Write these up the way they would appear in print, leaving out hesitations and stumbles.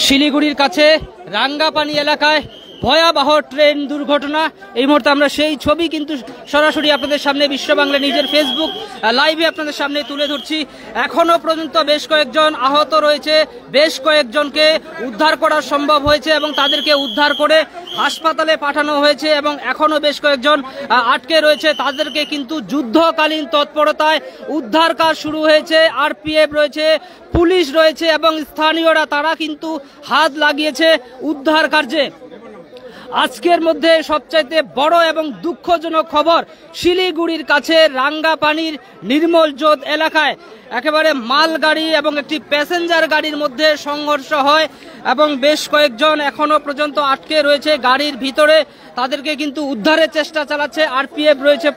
শিলিগুড়ির কাছে রাঙ্গাপানি এলাকায় ভয়াবহ ট্রেন দুর্ঘটনা। এই মুহূর্তে আমরা সেই ছবি কিন্তু সরাসরি আপনাদের সামনে বিশ্ব বাংলা নিজের ফেসবুক লাইভে আপনাদের সামনে তুলে ধরছি। এখনো পর্যন্ত বেশ কয়েকজন আহত রয়েছে, বেশ কয়েকজনকে উদ্ধার করা সম্ভব হয়েছে এবং তাদেরকে উদ্ধার করে হাসপাতালে পাঠানো হয়েছে এবং এখনো বেশ কয়েকজন আটকে রয়েছে। তাদেরকে কিন্তু যুদ্ধকালীন তৎপরতায় উদ্ধার কাজ শুরু হয়েছে। আরপিএফ রয়েছে, পুলিশ রয়েছে এবং স্থানীয়রা তারা কিন্তু হাত লাগিয়েছে উদ্ধার কার্যে। আজকের মধ্যে সবচাইতে বড় এবং দুঃখজনক খবর, শিলিগুড়ির কাছে রাঙ্গাপানির নির্মলজোত এলাকায় একেবারে মালগাড়ি এবং একটি প্যাসেঞ্জার গাড়ির মধ্যে সংঘর্ষ হয় এবং বেশ কয়েকজন এখনো পর্যন্ত আটকে রয়েছে গাড়ির ভিতরে। তাদেরকে কিন্তু উদ্ধারের চেষ্টা চালাচ্ছে আরপিএফ রয়েছে,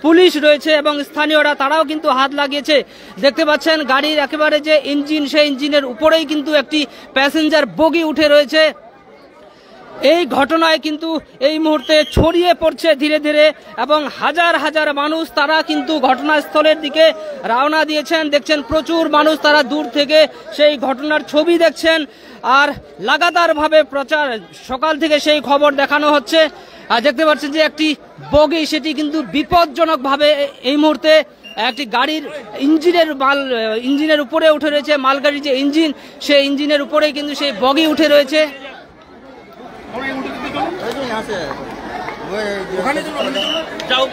পুলিশ রয়েছে এবং স্থানীয়রা তারাও কিন্তু হাত লাগিয়েছে। দেখতে পাচ্ছেন গাড়ির একেবারে যে ইঞ্জিন, সেই ইঞ্জিনের উপরেই কিন্তু একটি প্যাসেঞ্জার বগি উঠে রয়েছে। এই ঘটনায় কিন্তু এই মুহূর্তে ছড়িয়ে পড়ছে ধীরে ধীরে এবং হাজার হাজার মানুষ তারা কিন্তু ঘটনাস্থলের দিকে রওনা দিয়েছেন। দেখছেন প্রচুর মানুষ তারা দূর থেকে সেই ঘটনার ছবি দেখছেন আর লাগাতারভাবে প্রচার সকাল থেকে সেই খবর দেখানো হচ্ছে। আর দেখতে পাচ্ছেন যে একটি বগি, সেটি কিন্তু বিপজ্জনকভাবে এই মুহূর্তে একটি গাড়ির ইঞ্জিনের উপরে উঠে রয়েছে। মালগাড়ির যে ইঞ্জিন, সেই ইঞ্জিনের উপরেই কিন্তু সেই বগি উঠে রয়েছে। যাও,